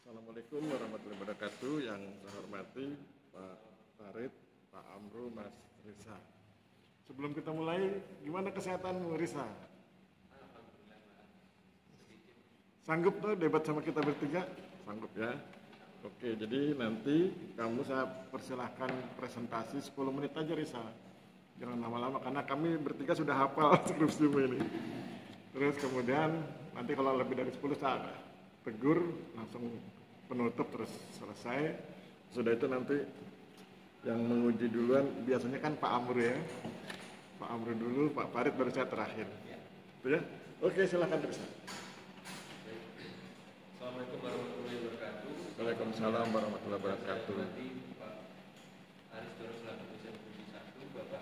Assalamualaikum warahmatullahi wabarakatuh. Yang saya hormati Pak Farid, Pak Amru, Mas Risa. Sebelum kita mulai, gimana kesehatan Risa? Sanggup tuh debat sama kita bertiga? Sanggup ya? Oke, jadi nanti saya persilahkan presentasi 10 menit aja Risa. Jangan lama-lama karena kami bertiga sudah hafal skripsimu ini. Terus kemudian nanti kalau lebih dari 10 saya tegur, langsung penutup terus selesai. Sudah itu nanti yang menguji duluan biasanya kan Pak Amru ya. Pak Amru dulu, Pak Farid baru saya terakhir. Itu ya? Oke, silakan terus. Assalamualaikum warahmatullahi wabarakatuh. Waalaikumsalam warahmatullahi wabarakatuh. Pak Aris Doro selaku dosen Komisi 1, Bapak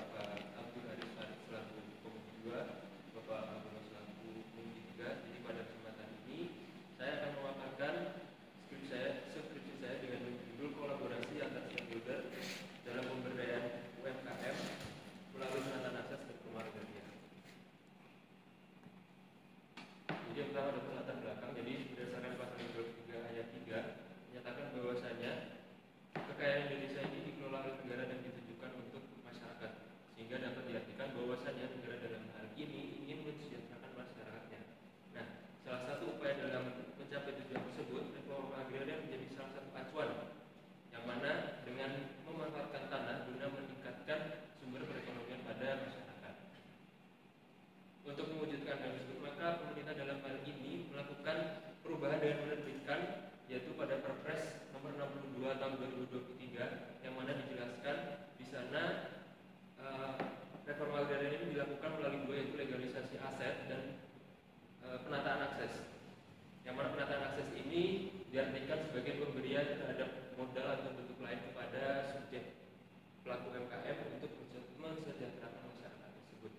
Abdul Haris selaku Komisi 2, Bapak Abdul selaku Komisi 3. Jadi pada kesempatan ini saya akan memaparkan skripsi saya dengan judul kolaborasi antar stakeholder dalam pemberdayaan UMKM melalui penataan akses ke keluarganya. Jadi yang pertama ada latar belakang. Jadi berdasarkan pasal 23 ayat 3 menyatakan bahwasanya kekayaan Indonesia ini dikelola oleh negara dan ditujukan untuk masyarakat, sehingga dapat diartikan bahwasanya negara dalam hal ini ingin mensejahterakan masyarakatnya. Nah, salah satu upaya dalam mencapai tujuan tersebut, reforma agraria menjadi salah satu acuan yang mana dengan memanfaatkan tanah guna meningkatkan sumber perekonomian pada masyarakat. Untuk mewujudkan hal tersebut, maka pemerintah dalam hal ini melakukan perubahan dengan menerbitkan, yaitu pada Perpres nomor 62 tahun 2023, yang mana dijelaskan di sana reforma agraria ini dilakukan melalui dua, yaitu legalisasi aset dan penataan akses. Yang mana penataan akses ini diartikan sebagai pemberian terhadap modal atau bentuk lain kepada subjek pelaku UMKM untuk mensejahterakan masyarakat tersebut.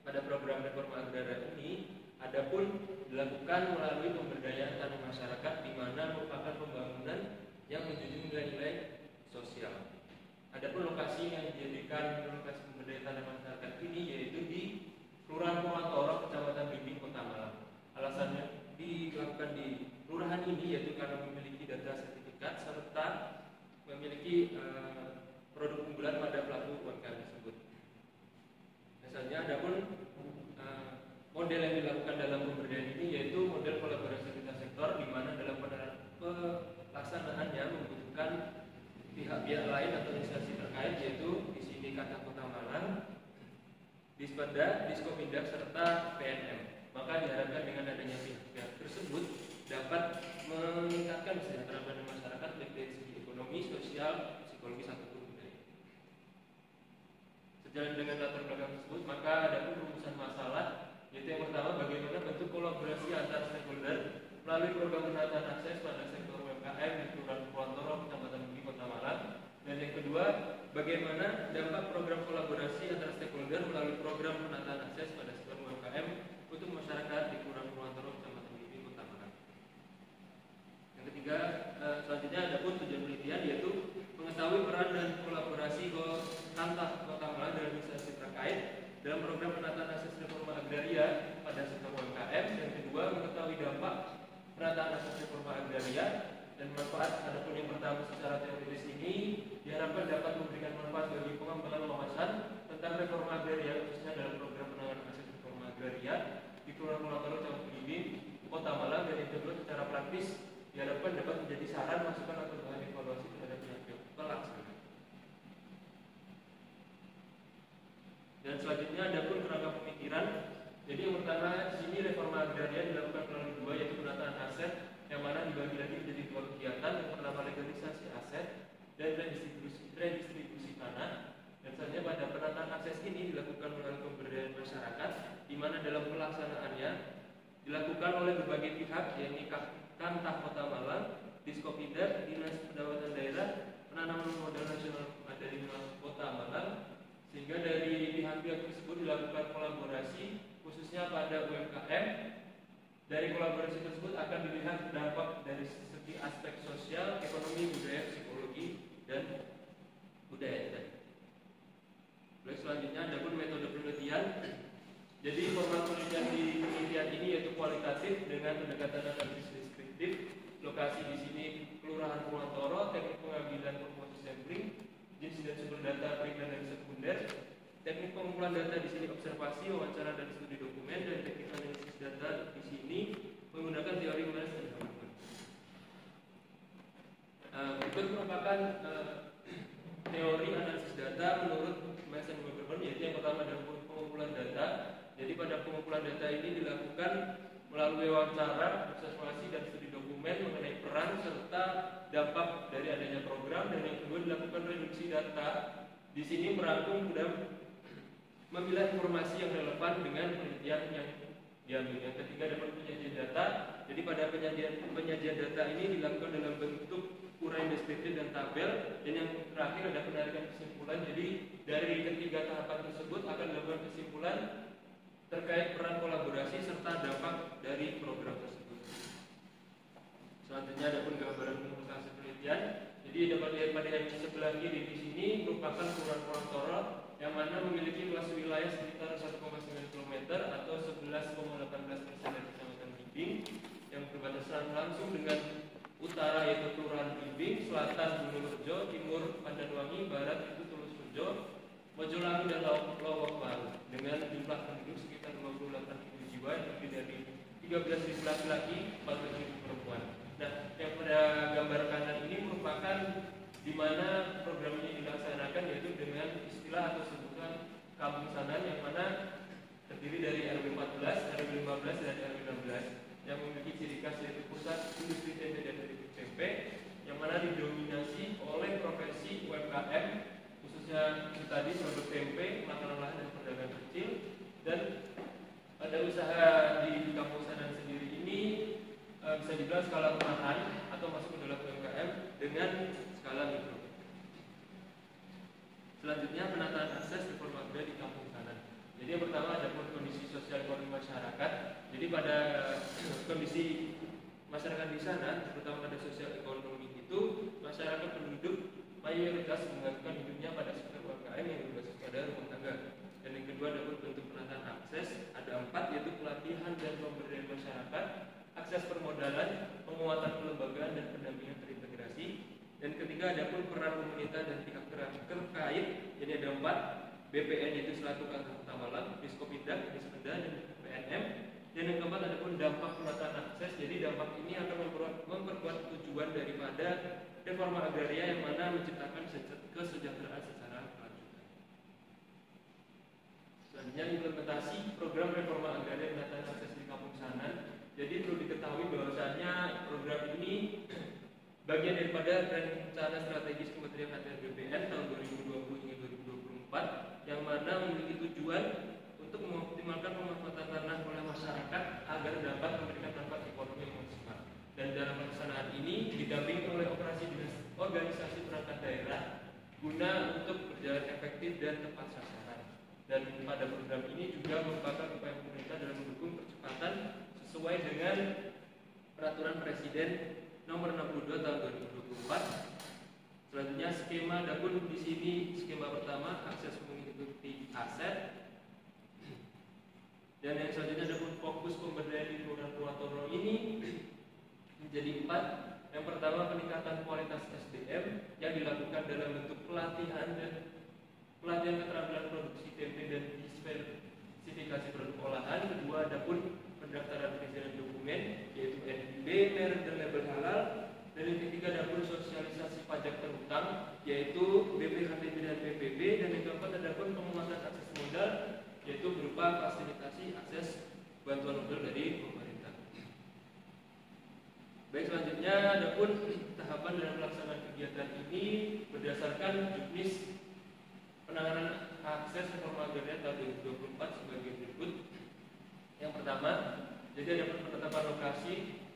Pada program reforma agraria ini, adapun dilakukan melalui pemberdayaan tanah masyarakat, di mana merupakan pembangunan yang menjunjung nilai-nilai sosial. Adapun lokasi yang dijadikan lokasi pemberdayaan tanah masyarakat ini yaitu di Kelurahan Kumatoro, Kecamatan Bimbing, Kota Malang. Alasannya dilakukan di kelurahan ini yaitu karena memiliki data sertifikat serta memiliki produk unggulan pada pelaku UMKM tersebut. Misalnya, adapun model yang dilakukan dalam pemberdayaan ini yaitu model kolaborasi lintas sektor, di mana dalam pelaksanaannya membutuhkan pihak-pihak lain atau instansi terkait, yaitu di sini Kata Kota Malang, Dispenda, Diskomindak, serta PNM. Maka diharapkan dengan adanya pihak-pihak tersebut dapat meningkatkan kesejahteraan masyarakat baik dari segi ekonomi, sosial, psikologis ataupun budaya. Sejalan dengan latar belakang tersebut, maka ada perumusan masalah, yaitu yang pertama, bagaimana bentuk kolaborasi antar stakeholder melalui program penataan akses pada sektor UMKM di Kelurahan Kumatoro, Kecamatan Bimbing, Kota Malang. Dan yang kedua, bagaimana dampak program kolaborasi antar stakeholder melalui program penataan akses pada sektor UMKM untuk masyarakat di Kelurahan Kumatoro, Kecamatan Bimbing, Kota Malang. Yang ketiga, selanjutnya ada pun tujuan penelitian, yaitu mengetahui peran dan kolaborasi Kantah Kota Malang dan instansi terkait dalam program penataan akses reforma agraria pada sektor UMKM. Dan kedua, mengetahui dampak penataan akses reforma agraria dan manfaat. Adapun yang pertama secara teoritis ini diharapkan dapat memberikan manfaat bagi pengembangan wawasan tentang reforma agraria, khususnya dalam program penanganan akses reforma agraria di Kelurahan Kumatoro, Kecamatan Bimbing, Kota Malang. Dan yang kedua, secara praktis diharapkan dapat menjadi saran, masukan atau bahan evaluasi terhadap pihak-pihak pelaksana. Dan selanjutnya ada pun kerangka pemikiran. Jadi yang pertama, di sini reforma agraria dilakukan melalui dua, yaitu penataan aset, yang mana dibagi lagi menjadi dua kegiatan. Yang pertama, legalisasi aset dan redistribusi tanah. Dan selanjutnya pada penataan akses ini dilakukan melalui pemberdayaan masyarakat, di mana dalam pelaksanaannya dilakukan oleh berbagai pihak, yaitu Kantah Kota Malang, Diskopindak, Dinas Pendapatan Daerah, Penanaman Modal Nasional dari Kota Malang. Sehingga dari pihak-pihak tersebut dilakukan kolaborasi khususnya pada UMKM. Dari kolaborasi tersebut akan dilihat dampak dari segi aspek sosial, ekonomi, budaya, psikologi, dan budaya tadi. Lalu selanjutnya ada pun metode penelitian. Jadi format penelitian di penelitian ini yaitu kualitatif dengan pendekatan analisis deskriptif, lokasi di sini Kelurahan Purwantoro, teknik pengambilan komposisi sampling, jenis dan sumber data primer dan sekunder, teknik pengumpulan data di sini observasi, wawancara dan studi dokumen, dan teknik analisis data di sini menggunakan teori Miles dan Hamilton. Berikut merupakan teori analisis data menurut Miles dan Hamilton, yaitu yang pertama adalah pengumpulan data. Jadi pada pengumpulan data ini dilakukan melalui wawancara, observasi, dan studi dokumen mengenai peran serta dampak dari adanya program. Dan yang kedua dilakukan reduksi data. Di sini merangkum dan memilah informasi yang relevan dengan penelitian yang diambil. Yang ketiga dapat penyajian data. Jadi pada penyajian data ini dilakukan dalam bentuk uraian deskriptif dan tabel. Dan yang terakhir ada penarikan kesimpulan. Jadi dari ketiga tahapan tersebut akan dilakukan kesimpulan terkait peran kolaborasi serta dampak dari program tersebut. Selanjutnya ada pun gambaran komunikasi penelitian. Jadi dapat dilihat pada yang sebelah kiri di sini merupakan Kelurahan Purwantoro yang mana memiliki luas wilayah sekitar 1,9 km atau 11,18% dari Kecamatan Blimbing yang berbatasan langsung dengan utara yaitu Kelurahan Blimbing, selatan Gunung Rejo, timur Pandanwangi, barat itu Tulus Rejo, Mojolangu dan Lowok Baru dengan jumlah penduduk sekitar 28.000 jiwa yang terdiri dari 13.000 laki-laki, 14.000 perempuan. Nah, yang pada gambar kanan ini merupakan di mana program ini dilaksanakan, yaitu dengan istilah atau sebutan kampung sanan yang mana terdiri dari RW 14, RW 15 dan RW 16 yang memiliki ciri khas yaitu pusat industri tempe dan keripik tempe yang mana didominasi oleh profesi UMKM khususnya tadi produk tempe, makanan olahan dan perdagangan kecil. Dan pada usaha di kampung sanan sendiri ini bisa dibilang skala rumahan atau masuk ke dalam UMKM dengan skala mikro. Selanjutnya penataan akses reforma agraria di kampung sanan. Jadi yang pertama ada kondisi sosial ekonomi masyarakat. Jadi pada kondisi masyarakat di sana, terutama pada sosial ekonomi itu, masyarakat penduduk mayoritas menggantungkan hidupnya pada sektor UMKM yang berbasis pada rumah tangga. Dan yang kedua ada bentuk penataan akses, ada 4 yaitu pelatihan dan pemberdayaan masyarakat, akses permodalan, penguatan kelembagaan dan pendampingan terintegrasi. Dan ketiga ada pun peran pemerintah dan pihak terkait. Jadi ada 4, BPN yaitu selaku kantor utama, Diskopindah, Dispenda dan PNM. Dan yang keempat ada pun dampak penataan akses. Jadi dampak ini akan memperkuat tujuan daripada reforma agraria yang mana menciptakan kesejahteraan secara berkelanjutan. Selanjutnya implementasi program reforma agraria penataan akses di kampung sanan. Jadi perlu diketahui bahwasanya program ini bagian daripada rencana strategis Kementerian ATR BPN tahun 2020 hingga 2024 yang mana memiliki tujuan untuk mengoptimalkan pemanfaatan tanah oleh masyarakat agar dapat memberikan dampak ekonomi yang maksimal. Dan dalam pelaksanaan ini didampingi oleh operasi dinas organisasi perangkat daerah guna untuk berjalan efektif dan tepat sasaran. Dan pada program ini juga merupakan upaya pemerintah dalam mendukung percepatan sesuai dengan Peraturan Presiden Nomor 62 Tahun 2024. Selanjutnya skema adapun di sini skema pertama akses mengikuti aset. Dan yang selanjutnya adapun fokus pemberdayaan di Kelurahan Purwantoro ini menjadi 4. Yang pertama peningkatan kualitas SDM yang dilakukan dalam bentuk pelatihan keterampilan produksi tempe dan spesifikasi produk olahan. Kedua adapun pendaftaran perizinan dokumen yaitu NIB, merek dan label halal. Dan yang ketiga adapun sosialisasi pajak terhutang yaitu BPHTB dan PPB. Dan yang keempat adapun penguatan akses modal yaitu berupa fasilitasi akses bantuan modal dari pemerintah. Baik, selanjutnya adapun tahapan dalam pelaksanaan kegiatan ini berdasarkan juknis penanganan akses reforma agraria tahun 2024 sebagai berikut. Yang pertama, jadi ada penetapan lokasi.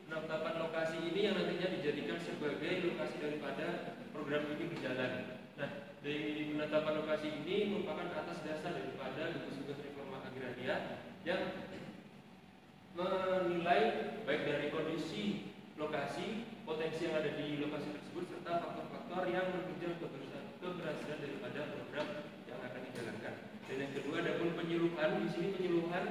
Penetapan lokasi ini yang nantinya dijadikan sebagai lokasi daripada program ini berjalan. Nah, dari penetapan lokasi ini merupakan atas dasar daripada gugus-gugus reforma agraria yang menilai baik dari kondisi lokasi, potensi yang ada di lokasi tersebut serta faktor-faktor yang menunjang keberhasilan daripada program yang akan dijalankan. Dan yang kedua ada pun penyuluhan. Di sini penyuluhan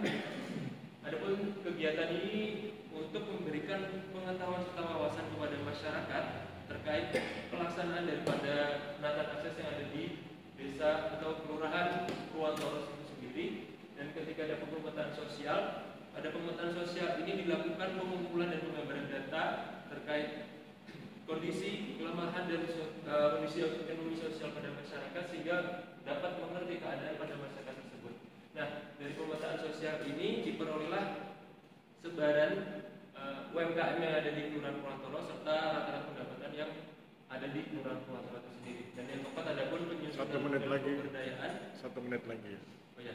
adapun kegiatan ini untuk memberikan pengetahuan serta wawasan kepada masyarakat terkait pelaksanaan daripada penataan akses yang ada di desa atau kelurahan Purwontoro itu sendiri. Dan ketika ada pemetaan sosial ini dilakukan pengumpulan dan penggambaran data terkait kondisi kelemahan dan kondisi ekonomi sosial pada masyarakat sehingga dapat mengerti keadaan pada masyarakat tersebut. Nah, dari pemetaan sosial ini diperolehlah sebaran UMKM yang ada di Kelurahan Purwontoro serta rata-rata pendapatan yang ada di Kelurahan Purwontoro itu sendiri. Dan yang keempat ada pun penyusunan pemberdayaan. 1 menit lagi. Oh ya.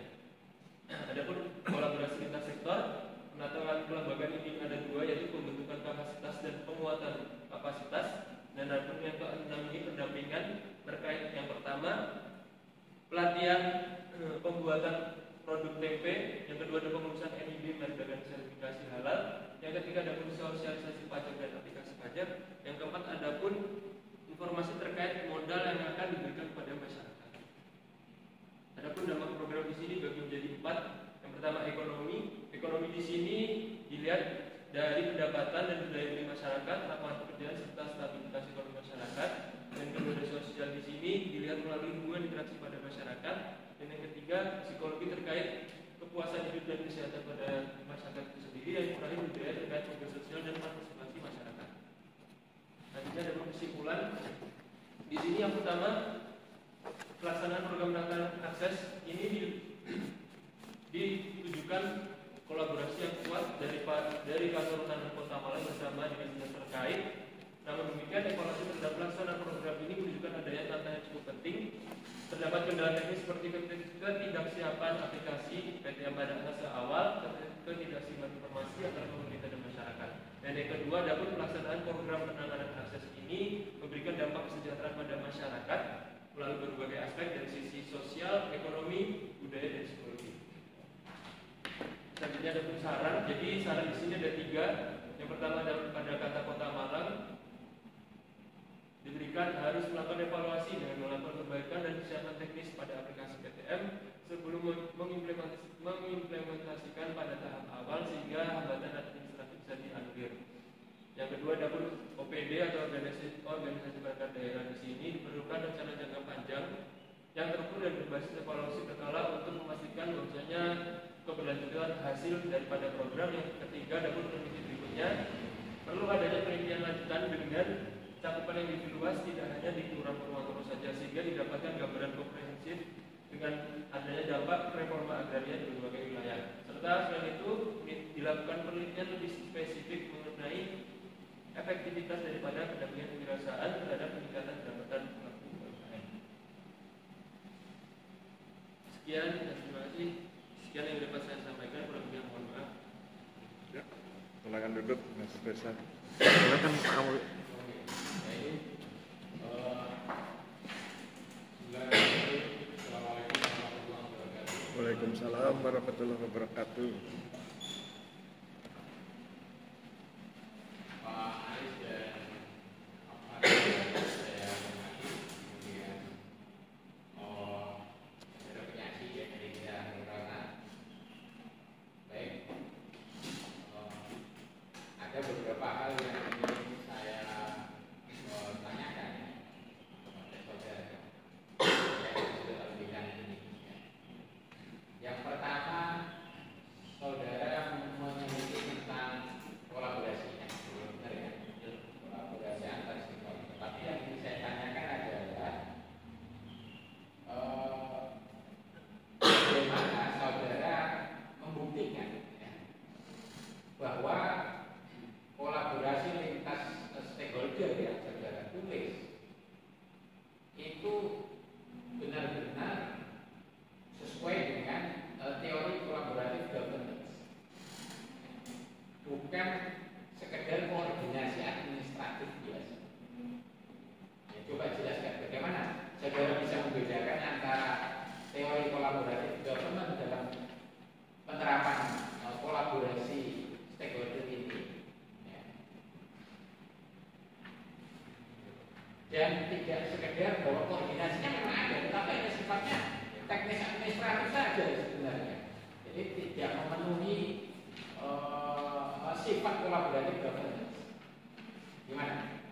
Adapun kolaborasi lintas sektor, penataan kelembagaan ini ada 2, yaitu pembentukan kapasitas dan penguatan kapasitas. Dan adapun yang ke-6 ini pendampingan terkait yang pertama pelatihan pembuatan produk tempe, yang kedua ada pengurusan NIB merek dan sertifikasi halal, yang ketiga ada pun sosialisasi pajak dan aplikasi pajak, yang keempat ada pun informasi terkait modal yang akan diberikan kepada masyarakat. Adapun dampak program di sini bagi menjadi 4. Yang pertama ekonomi. Ekonomi di sini dilihat dari pendapatan dan daya beli masyarakat, lapangan pekerjaan serta stabilitas ekonomi masyarakat. Dan yang kedua ada sosial di sini dilihat melalui hubungan interaksi pada masyarakat. Dan yang ketiga psikologi terkait kepuasan hidup dan kesehatan pada masyarakat itu sendiri. Dan yang terakhir budaya terkait program sosial dan partisipasi masyarakat. Nantinya ada kesimpulan. Di sini yang pertama pelaksanaan program penataan akses ini ditujukan kolaborasi yang kuat dari kantor Tanah Kota Malang bersama dinas-dinas terkait. Namun demikian, evaluasi terhadap pelaksanaan program ini menunjukkan adanya tantangan yang cukup penting. Terdapat kendala teknis seperti ketidaksiapan aplikasi PTM pada fase awal, ketidaksiapan informasi antara pemerintah dan masyarakat. Dan yang kedua, adapun pelaksanaan program penanganan akses ini memberikan dampak kesejahteraan pada masyarakat melalui berbagai aspek dari sisi sosial, ekonomi, budaya, dan psikologi. Selanjutnya ada pun saran. Jadi saran di sini ada 3. Yang pertama ada pada kata Kota Malang diberikan harus melakukan evaluasi dengan melakukan perbaikan dan kesiapan teknis pada aplikasi PTM sebelum mengimplementasikan pada tahap awal sehingga hambatan administratif bisa dianulir. Yang kedua ada pun OPD atau organisasi perangkat daerah di sini diperlukan rencana jangka panjang yang terukur dan berbasis evaluasi berkala untuk memastikan bahwasanya keberlanjutan hasil daripada program. Yang ketiga ada pun penelitian berikutnya perlu adanya penelitian lanjutan dengan cakupan yang lebih luas tidak hanya di Kelurahan Purwontoro saja sehingga didapatkan gambaran komprehensif dengan adanya dampak reforma agraria di berbagai wilayah. Serta selain itu dilakukan penelitian lebih spesifik mengenai efektivitas daripada pendampingan kewirausahaan terhadap peningkatan pendapatan pelaku UMKM. Sekian dan terima kasih. Sekian yang dapat saya sampaikan. Kurang lebih mohon maaf. Ya, silakan duduk, Mas Reza. Silakan kamu. Waalaikumsalam warahmatullahi wabarakatuh. Dan tidak sekedar bahwa koordinasinya memang ada, tetapi hanya sifatnya teknis administratif saja sebenarnya. Jadi tidak memenuhi sifat kolaboratif governance. Gimana?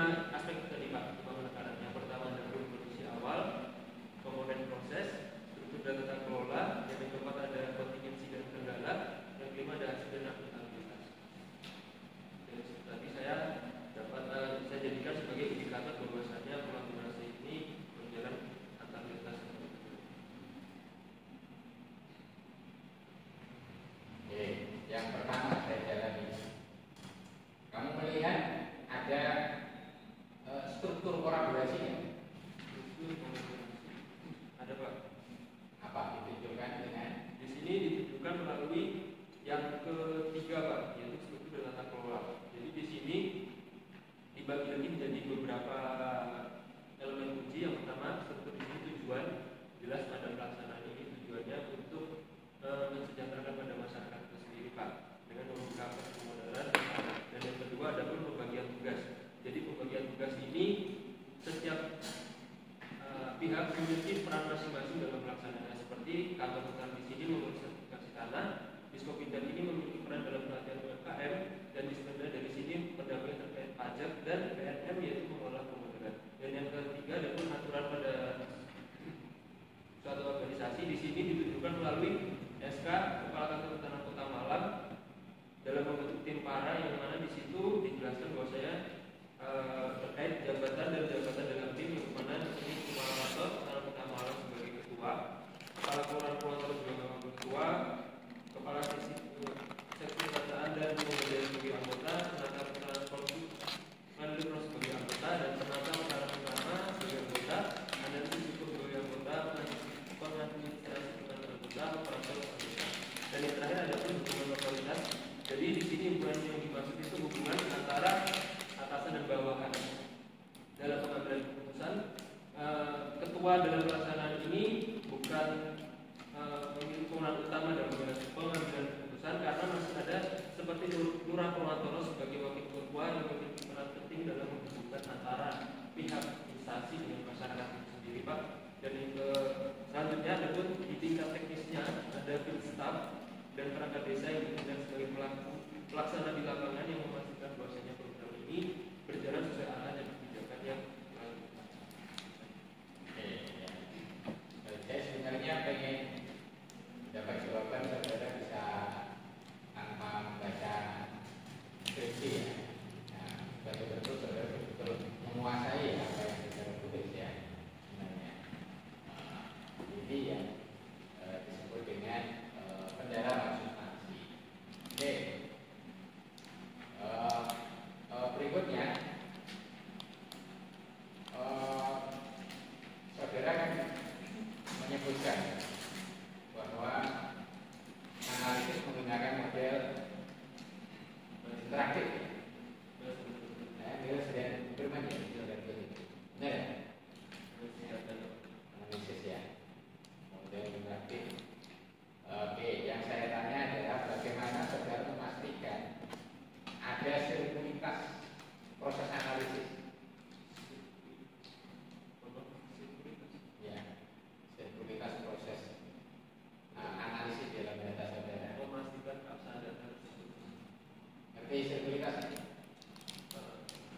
5 aspek tadi Pak, 5 penekanan. Yang pertama adalah produksi awal, komponen proses, struktur dan tata kelola, yang keempat ada kontingensi dan kendala, yang kelima ada hasil dan akuntabilitas. Dan tadi saya dapat saya jadikan sebagai indikator bahwasanya kolaborasi ini berjalan antar lintas. Oke, yang pertama saya jalani. Kamu melihat ada struktur kolaborasinya? Struktur kolaborasi. Ada Pak. Apa ditunjukkan dengan? Di sini ditunjukkan melalui yang ketiga Pak, yaitu struktur dan tata kelola. Jadi di sini dibagi lagi menjadi beberapa elemen kunci. Yang pertama struktur ini tujuan, jelas pada pelaksanaan ini tujuannya untuk mensejahterakan pada masyarakat itu sendiri Pak, dengan membuka permodalan. Dan yang kedua ada pun pembagian tugas. Jadi pembagian tugas ini setiap pihak memiliki peran masing-masing dalam pelaksanaannya. Seperti kantor hutan di sini mengurus sertifikasi tanah, Diskopindah ini memiliki peran dalam pelatihan UMKM, dan Dispenda dari sini pendampingan terkait pajak, dan PNM yaitu mengelola pemodalan. Dan yang ketiga ada pun aturan pada suatu organisasi. Di sini ditunjukkan melalui SK Kepala Kantor Hutanan Kota Malang dalam membentuk tim para, yang mana di situ dijelaskan bahwa saya terkait jabatan dan jabatan dalam tim, yang mana di sini Kepala Kantor Hutanan Kota Malang sebagai ketua, Kepala Kelurahan Purwokerto sebagai ketua, Kepala Seksi Pendataan dan Pemberdayaan sebagai anggota, Penata Penata Mandiri sebagai anggota, dan Penata Penata Utama sebagai anggota, Analisis Hukum sebagai anggota, Pengadministrasi sebagai anggota, Operator anggota. Dan yang terakhir ada pun hubungan lokalitas. Jadi di sini hubungan yang dimaksud itu hubungan antara atasan dan bawahan dalam pengambilan keputusan. Ketua dalam pelaksanaan ini bukan memiliki kewenangan utama dalam pengambilan keputusan, karena masih ada seperti Lurah Purwokerto sebagai wakil ketua yang memiliki peran penting dalam menghubungkan antara pihak instansi dengan masyarakat itu sendiri Pak. Dan yang selanjutnya ada pun di tingkat teknisnya ada field staff dan perangkat desa yang ditunjuk sebagai pelaksana di lapangan, yang memastikan bahwasanya program ini berjalan sesuai arahan dan kebijakan yang Saya sebenarnya pengen dapat jawaban, saudara bisa tanpa membaca skripsi ya. Nah, betul-betul saudara betul menguasai apa yang saudara tulis ya sebenarnya. Ini yang disebut dengan pendalaman substansi. Oke. Berikutnya saudara kan menyebutkan bahwa analisis menggunakan model interaktif. Nah, dia sudah bermain ya, benar ya? Analisis ya, model interaktif. Oke, yang saya tanya adalah bagaimana saudara memastikan ada sirkulitas proses analisis. Ya, sirkulitas proses analisis dalam data saudara. memastikan keabsahan data tersebut. Ngerti sirkulitas ini?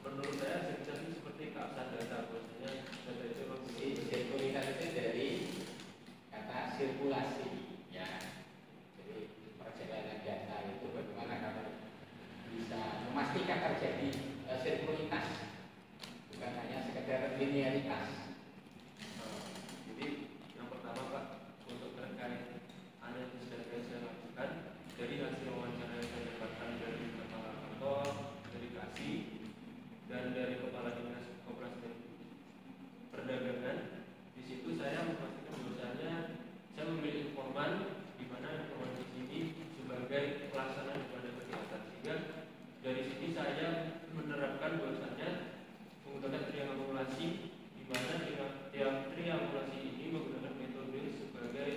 Menurut saya sirkulitas itu seperti keabsahan data, bahwasanya data itu Sirkulitas itu dari kata sirkulasi, ya. Jadi perjalanan data itu bagaimana kamu bisa memastikan terjadi sirkulitas, bukan hanya sekedar linearitas. Jadi yang pertama Pak, untuk terkait analisis data yang saya lakukan dari hasil wawancara yang saya dapatkan dari kepala kantor, dari Kasih, dan dari kepala dinas koperasi dan perdagangan. Di situ saya memastikan bahwasanya saya memilih informan, di mana informan di sini sebagai pelaksana daripada kegiatan, sehingga dari sini saya menerapkan bahwasanya menggunakan triangulasi, di mana triangulasi ini menggunakan metode sebagai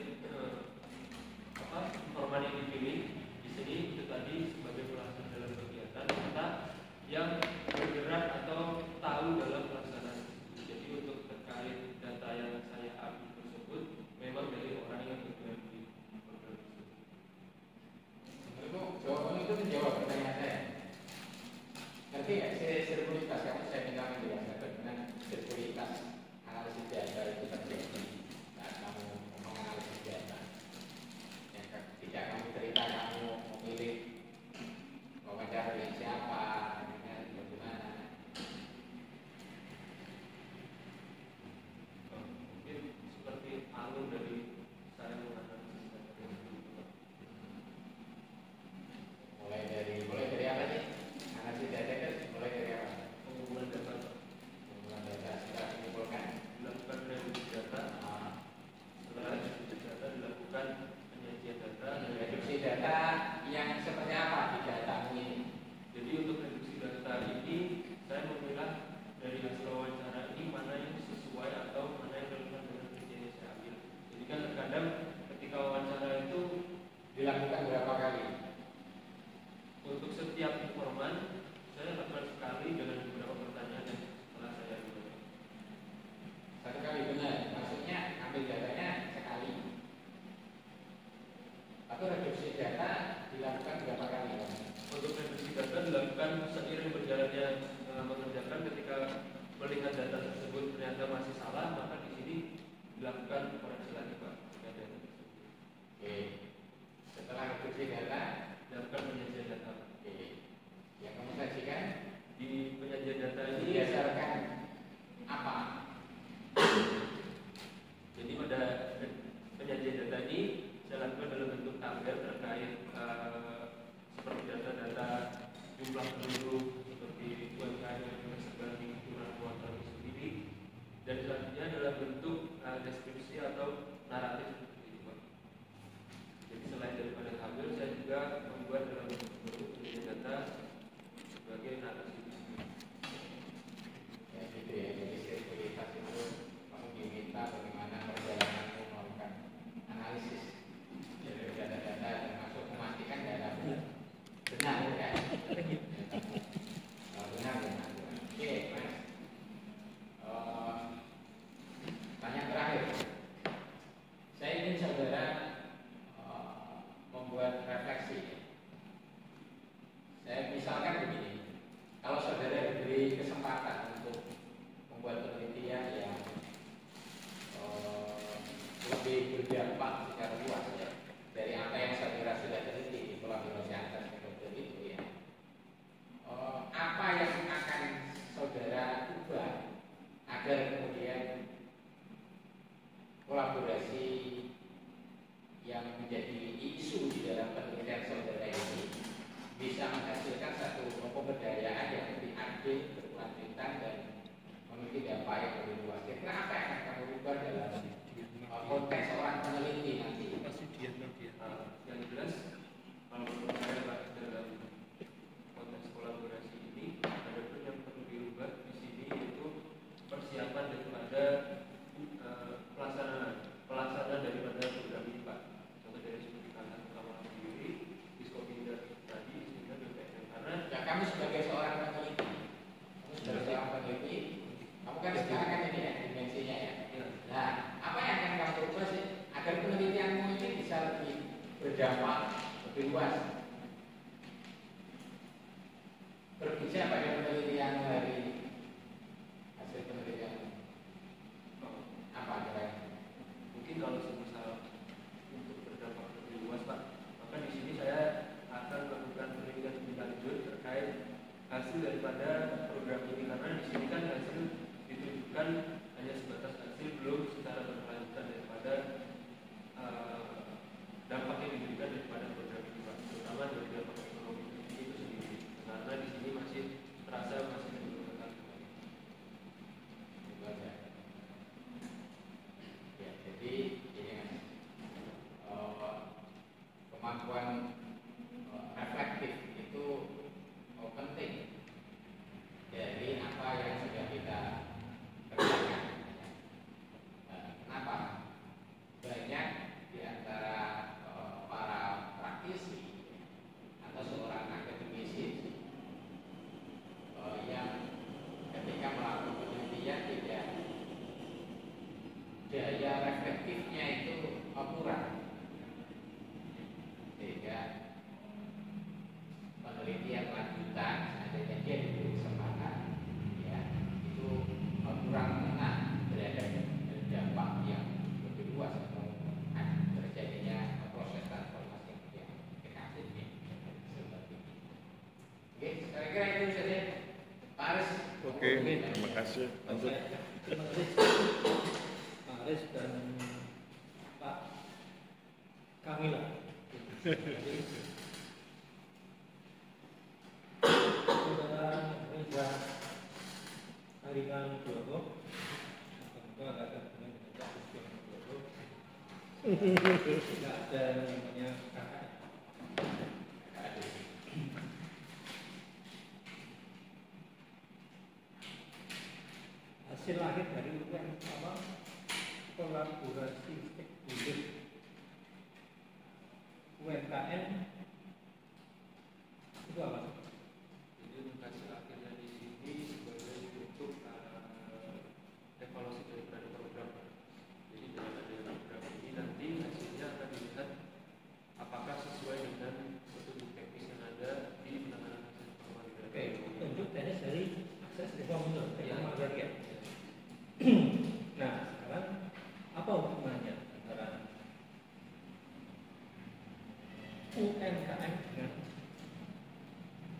informan yang dipilih di sini itu tadi sebagai pelaksana dalam kegiatan, serta yang bergerak atau tahu dalam pelaksanaan. Jadi untuk terkait data yang saya ambil tersebut memang dari orang yang bergerak di program tersebut. Jawaban itu menjawab pertanyaan saya. Ngerti nggak sirkulitas? Kamu saya minta saya menjelaskan bagaimana sekuritas analisis data itu terjadi saat kamu menganalisis data. Yang ketika kamu cerita kamu memilih wawancara dengan siapa, dengan bagaimana. Mungkin seperti alur dari saya menganalisis data. Mulai dari apa sih? Analisis data itu mulai dari apa? Pengumpulan data, Pengumpulan data setelah dikumpulkan. dilakukan reduksi data, setelah reduksi data dilakukan penyajian data. Reduksi data yang seperti apa di datamu ini? Jadi untuk reduksi data ini saya memilah dari hasil wawancara ini mana yang sesuai atau mana yang relevan dengan kerja yang saya ambil. Jadi kan terkadang ketika wawancara itu Dilakukan berapa kali? untuk setiap informan saya lakukan sekali dengan beberapa pertanyaan yang setelah saya buat. Satu kali benar. Maksudnya ambil datanya sekali. Atau reduksi data dilakukan berapa kali? Untuk reduksi data dilakukan seiring berjalannya mengerjakan. Ketika melihat data tersebut ternyata masih salah, maka di sini dilakukan koreksi lagi Pak. Jika data tersebut. Oke. Setelah reduksi data, Dilakukan penyajian data. oke. Yang kamu sajikan Di penyajian data ini berdasarkan apa? jadi pada penyajian data ini saya lakukan dalam bentuk tabel terkait seperti data-data jumlah penduduk seperti UMKM yang tersebar di kelurahan Purwokerto itu sendiri, dan selanjutnya dalam bentuk deskripsi atau naratif seperti itu Pak. Jadi selain daripada tabel saya juga membuat dalam bentuk penyajian data sebagai narasi. Ya gitu ya. Jadi sekuritas itu kamu diminta bagaimana perjalananmu melakukan analisis dari data-data termasuk memastikan data benar ya. Benar. Oke, Mas. Tanya terakhir. Saya ingin saudara membuat refleksi. Saya misalkan begini, kalau saudara diberi kesempatan untuk membuat penelitian yang lebih berdampak secara luas ya, dari apa yang saudara sudah teliti di kolaborasi antar stakeholder itu ya, apa yang akan saudara ubah agar kemudian kolaborasi yang menjadi isu di dalam penelitian saudara ini bisa menghasilkan satu pemberdayaan yang lebih adil, berkelanjutan dan memiliki dampak yang lebih luas. Kira-kira apa yang akan kamu ubah dalam konteks seorang peneliti nanti? Yang jelas kalau menurut saya Pak, dalam konteks kolaborasi ini ada pun yang perlu dirubah di sini yaitu persiapan daripada pelaksanaan daripada program ini Pak. Contoh dari seperti kantor utama sendiri, Diskopinda tadi, sehingga BPN. Karena Ya, kamu sebagai seorang peneliti, kamu kan sekarang kan ini ya dimensinya ya. Nah, apa yang akan kamu ubah sih agar penelitianmu ini bisa lebih berdampak, lebih luas? Berbicara pada penelitian hari ini, hasil penelitian apa kira-kira? mungkin kalau semisal untuk berdampak lebih luas Pak, maka di sini saya akan melakukan penelitian lebih lanjut terkait hasil daripada program ini, karena di sini kan hasil ditunjukkan hanya sebatas hasil, belum secara berkelanjutan daripada dampak yang diberikan daripada program ini Pak, terutama dari dampak ekonomi itu sendiri, karena di sini masih terasa masih dibutuhkan. Ya, jadi ini kemampuan reflektif itu penting dari apa yang sudah kita kerjakan. Oke, saya kira itu saja. Pak Aris. Oke, terima kasih. Lanjut. Terima kasih Pak Aris dan Pak Kamila. Saudara Reza Haringan Nugroho, semoga nggak ada hubungan dengan Pak Kusbio Nugroho. Tidak ada yang namanya kakak. Hasil lahir dari kolaborasi stakeholder UMKM itu apa? Jadi hasil akhirnya di sini sebagai bentuk evaluasi daripada program. Jadi dengan adanya program ini nanti hasilnya akan dilihat apakah sesuai dengan petunjuk teknis yang ada di penanganan akses informal. Oke, bentuk teknis dari akses reform agraria. Nah, sekarang apa hubungannya antara UMKM dengan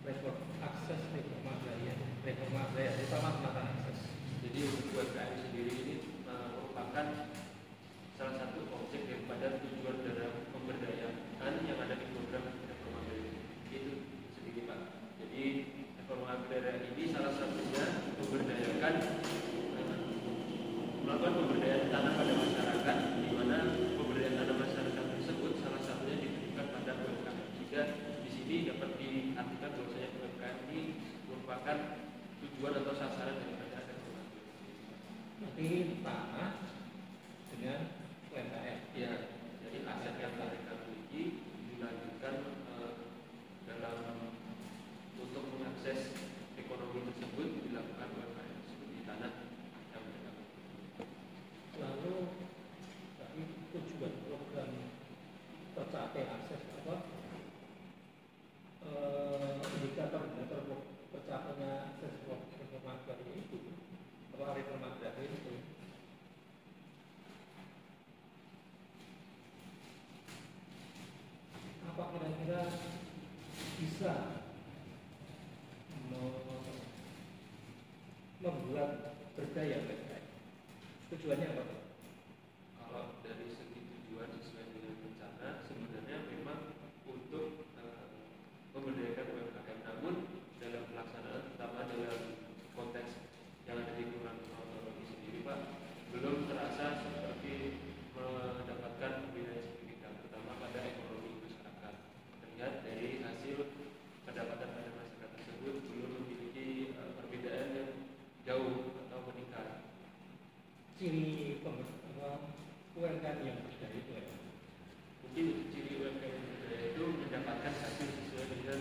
reform akses reform agraria, terutama penataan akses? Jadi untuk UMKM sendiri ini merupakan salah satu objek daripada tujuan dalam pemberdayaan yang ada di program reforma agraria itu sendiri Pak. Jadi reforma agraria ini salah satunya memberdayakan melakukan pemberdayaan tanah pada masyarakat, di mana pemberdayaan tanah masyarakat tersebut salah satunya ditujukan pada UMKM. Sehingga di sini dapat diartikan bahwasanya UMKM ini merupakan tujuan atau sasaran daripada reforma agraria. Nanti tanah dengan UMKM. Ya, jadi aset yang mereka miliki dilanjutkan dalam untuk mengakses ekonomi tersebut dilakukan UMKM seperti tanah yang mereka miliki. Lalu tadi tujuan program tercapai akses apa? Indikator tercapainya akses reforma agraria itu apa reforma agraria itu? Apa kira-kira bisa membuat berdaya mereka? Tujuannya apa? Kalau dari segi tujuan sesuai dengan rencana sebenarnya memang untuk memberdayakan UMKM, namun dalam pelaksanaan terutama dalam konteks yang ada di Kelurahan Ponorogo sendiri Pak belum terasa seperti mendapatkan pembinaan signifikan terutama pada ekonomi masyarakat. Terlihat dari hasil pendapatan pada masyarakat tersebut belum memiliki perbedaan yang jauh atau meningkat. Ciri UMKM yang berdaya itu ya? Mungkin ciri UMKM yang berdaya itu mendapatkan hasil sesuai dengan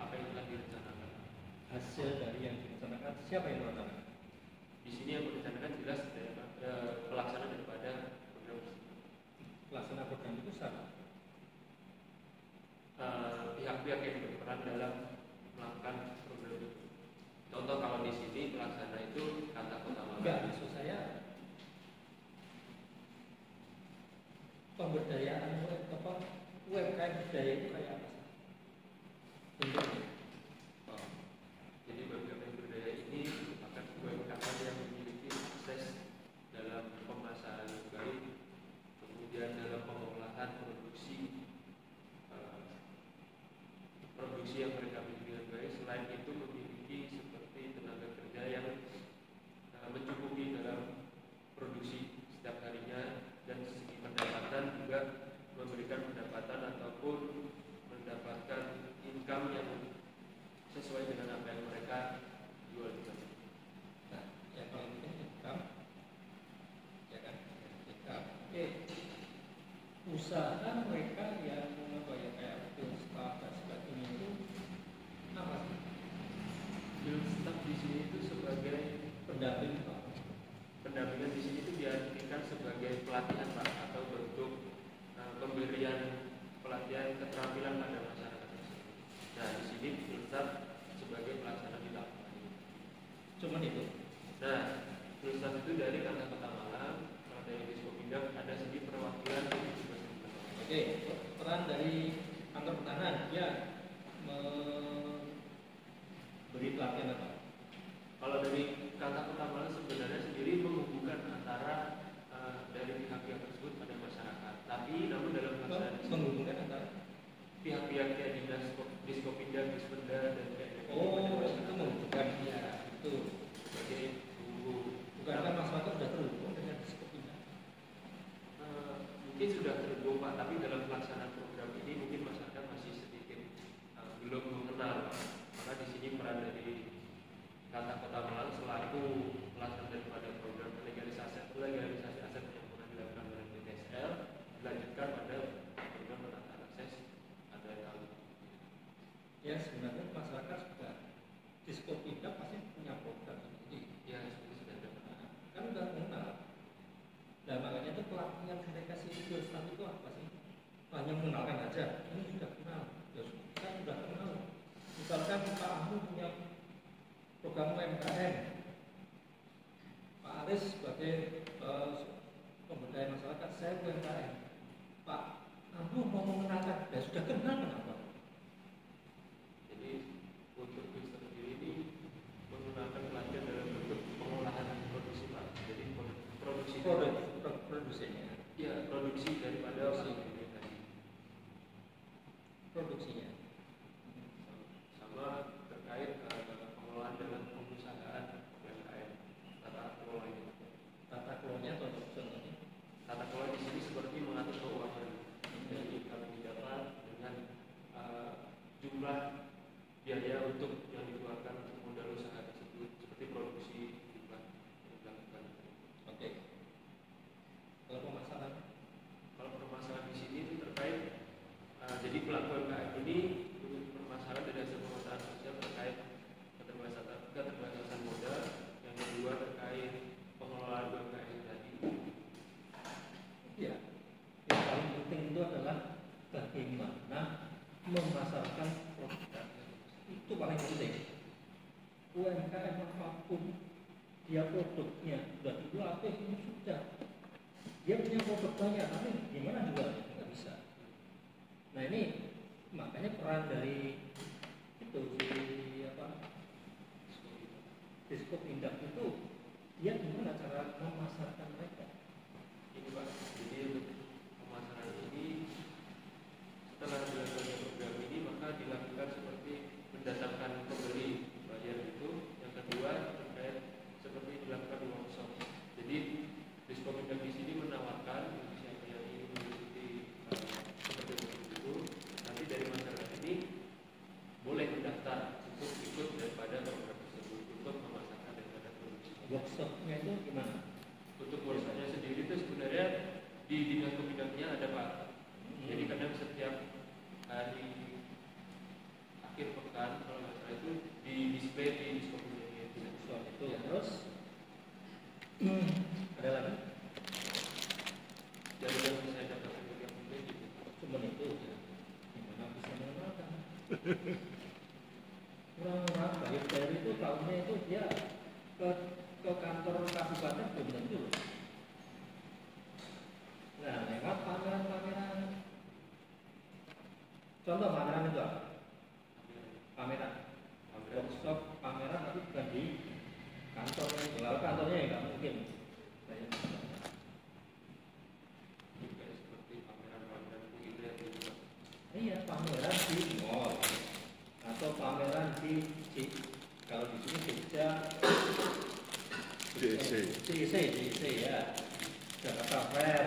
apa yang telah direncanakan. Hasil dari yang direncanakan, siapa yang merencanakan? Di sini yang merencanakan jelas pelaksanaan daripada program Pelaksana program itu siapa? pihak-pihak yang berperan dalam melakukan program itu. Contoh kalau di sini pelaksana itu kata kota Enggak, Malang. maksud saya pemberdayaan UMKM berdaya itu kayak apa sih? Bentuknya. Oh, jadi UMKM berdaya ini merupakan UMKM yang memiliki akses dalam pemasaran yang baik, kemudian dalam pengolahan produksi yang mereka miliki dengan baik. Selain itu memiliki seperti tenaga kerja yang mencukupi dalam produksi setiap harinya, dan segi pendapatan juga memberikan pendapatan ataupun mendapatkan income yang sesuai dengan apa yang mereka jual. Nah, yang paling penting income, ya kan? Income. Oke. Usaha mereka yang apa ya kayak staff dan sebagainya itu apa sih? Staff di sini itu sebagai Pendamping Pak. pendampingan di sini itu diartikan sebagai pelatihan Pak, atau bentuk pemberian pelatihan keterampilan pada masyarakat tersebut. Nah di sini Filsaf sebagai pelaksana di lapangan. Cuman itu. Nah Filsaf itu dari kata kota Malang, kalau dari Dispopindang ada segi perwakilan dari tugas. Oke, peran dari kantor pertahanan ya beri pelatihan apa? Kalau dari kata Kota Malang sebenarnya sendiri menghubungkan antara dari pihak-pihak tersebut pada masyarakat. Tapi namun dalam pelaksanaan Menghubungkan antara pihak-pihak kayak Diskopindah, Dispenda dan kayak itu menghubungkan ya itu sebagai guru. bukan kan masyarakat sudah terhubung dengan Diskopindah. Mungkin sudah terhubung Pak, tapi dalam pelaksanaan program ini mungkin masyarakat masih sedikit belum mengenal. Maka di sini peran dari kata Kota Malang selaku pelaksana daripada program legalisasi aset yang pernah dilakukan oleh PTSL dilanjutkan pada program penataan akses ada kali. Ya sebenarnya masyarakat juga Diskopindah pasti punya program ini. Ya seperti sudah ada. Kan udah mengenal. Nah makanya itu pelatihan mereka itu apa sih? Hanya mengenalkan aja. Ini sudah kenal. Ya kan sudah kenal. Misalkan Pak Amu punya program UMKM, Pak Aris sebagai pemberdayaan masyarakat, saya UMKM. Pak Amu mau mengenalkan, ya sudah kenal kenapa? Jadi untuk bisa sendiri ini menggunakan pelatihan dalam bentuk pengolahan produksi Pak. Jadi produksi Produksinya. ya produksi daripada ini tadi. Produksinya. Sama terkait pengelolaan dalam pengusahaan UMKM tata kelola ini. Tata kelolanya atau contohnya? Tata kelola di sini seperti mengatur keuangan. Jadi kami didapat dengan jumlah biaya untuk yang dikeluarkan untuk modal usaha tersebut seperti produksi jumlah yang dilakukan. Oke. Kalau pemasaran? Kalau permasalahan di sini itu terkait jadi pelaku UMKM ini permasalahan dari hasil pemerintahan sosial terkait keterbatasan modal, yang kedua terkait pengelolaan UMKM tadi. Ya, yang paling penting itu adalah bagaimana memasarkan produk. Itu paling penting. UMKM apapun dia produknya sudah dilatih ini sudah. Dia punya produk banyak, tapi gimana juga nggak bisa. Nah ini makanya peran dari itu Diskopindah itu dia gimana cara memasarkan mereka. Ini Pak, jadi untuk pemasaran ini setelah dilakukan program ini maka dilakukan seperti mendatangkan pembeli bayar itu. Yang kedua terkait seperti dilakukan workshop. Jadi Diskopindah di sini menawarkan siapa yang ingin mengikuti seperti itu, nanti dari masyarakat ini boleh mendaftar untuk ikut daripada program tersebut untuk memasarkan daripada produksi. Workshopnya itu gimana? Untuk workshopnya sendiri itu sebenarnya di dinas bidangnya ada Pak. Jadi kadang setiap hari akhir pekan kalau nggak salah itu di display di Diskopindah itu ya. Terus ada lagi? Jadi yang saya dapatkan dari yang mungkin gitu. Cuma itu ya. Gimana bisa mengenalkan? Orang-orang bayar itu tahunnya itu dia ke kantor kabupaten belum tentu. Nah, lewat pameran-pameran. Contoh pameran itu apa? Pameran. Workshop pameran tapi bukan di kantornya. Kalau kantornya ya nggak mungkin. Juga seperti pameran-pameran begitu ya. Iya, pameran di mall atau pameran di kalau di sini Jogja CIC ya, Jakarta Fair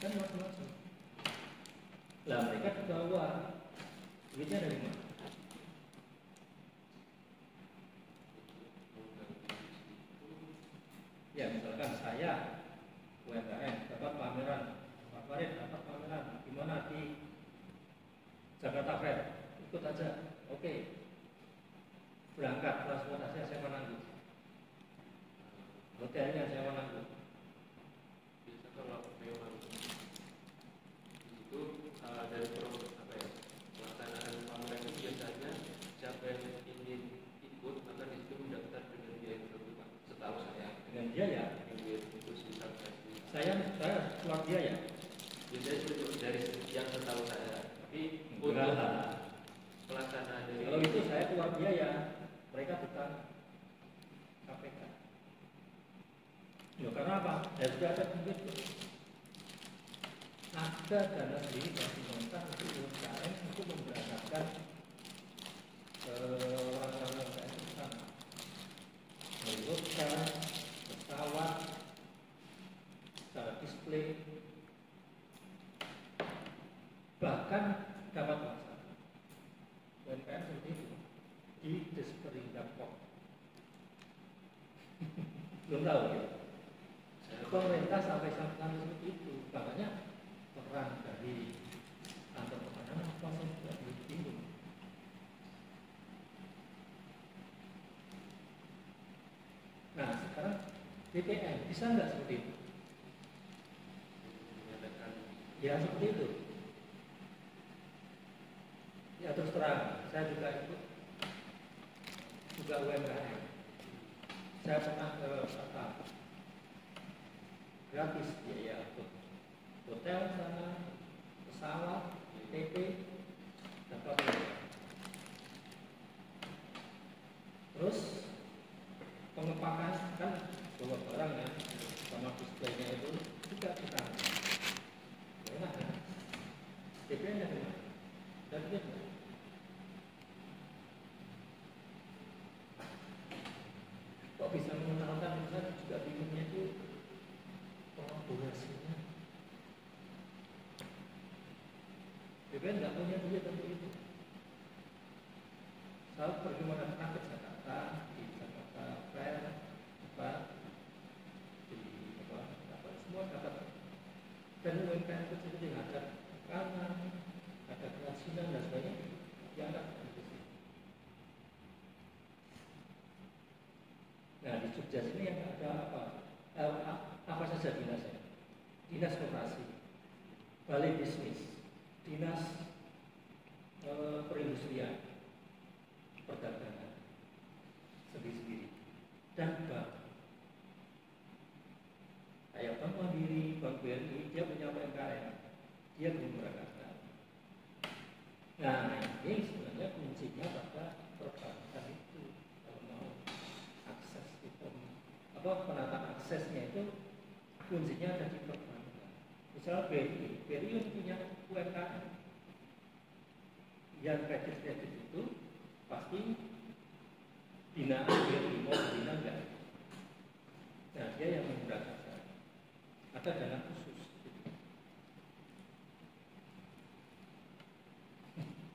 kan macam-macam. Lah mereka dibawa duitnya dari mana? Ya misalkan saya UMKM dapat pameran, Pak Farid dapat pameran, gimana di Jakarta Fair, ikut aja, oke. Berangkat transportasi saya menanggung, hotelnya saya menanggung. Biasa kalau memang itu dari program apa ya pelaksanaan pameran itu biasanya siapa yang ingin ikut maka di situ mendaftar dengan biaya tertentu Pak. Setahu saya Dengan biaya, dengan biaya tertentu sebesar saya keluar biaya. biasanya seperti dari yang setahu saya. Tapi Enggak untuk lah. pelaksanaan dari Kalau itu saya keluar biaya. mereka bukan KPK. Ya karena apa? Ya sudah ada begitu. Ada dana sendiri dari pemerintah untuk UMKM untuk memberangkatkan orang-orang UMKM ke sana. Helikopter, pesawat, secara display, bahkan dapat masalah. UMKM seperti itu di Desperindak.com. Belum tahu ya. Pemerintah sampai seperti itu, makanya peran dari kantor pertahanan pasti juga bingung. Nah sekarang BPN bisa nggak seperti itu? Ya seperti itu. Ya terus terang, saya juga ikut juga UMKM. Saya pernah ke Batam, gratis biaya hotel sana, pesawat, TP, dapat. Terus pengepakan kan bawa barang ya, sama displaynya itu juga kita. Enak kan? TP-nya di mana? Dan dia kok bisa mengenalkan misalnya juga bingungnya itu kolaborasinya. BPN nggak punya duit untuk itu. Saya pergi mana ke Jakarta, di Jakarta Fair, apa, semua dapat. Dan UMKM kecil-kecil ada makanan, ada kerajinan dan sebagainya, diangkat dari sini. Nah di Jogja sini yang ada apa saja dinasnya? Dinas Koperasi, Balai Bisnis, Dinas Perindustrian, Perdagangan, sendiri-sendiri, dan bank. Kayak Bank Mandiri, Bank BRI, dia punya UMKM, dia belum berangkat. Nah ini sebenarnya kuncinya pada perbankan itu. Kalau mau akses itu, penataan aksesnya itu kuncinya ada di perbankan. Misalnya BRI punya UMKM, yang kredit itu pasti binaan BRI mau bina enggak? Nah dia yang menggunakan ada dana khusus.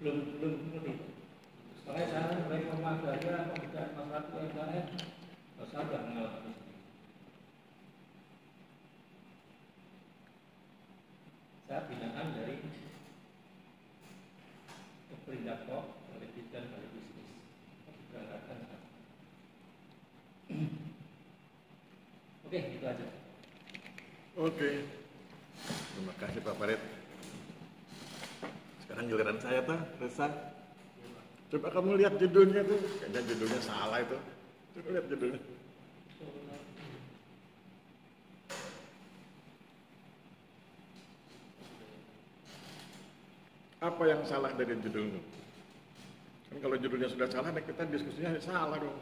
Belum ngerti. Makanya saya reformasi aja pemberdayaan masyarakat UMKM, saya sudah mengalami. Saya binaan dari Desperindak.com, Balai dan Balai Bisnis. Diberangkatkan. Oke, itu aja. Oke. Terima kasih Pak Farid. Sekarang giliran saya tuh, Resa. Coba kamu lihat judulnya tuh, kayaknya judulnya salah itu. Coba lihat judulnya. Apa yang salah dari judulnya? Kan kalau judulnya sudah salah, kita diskusinya salah dong.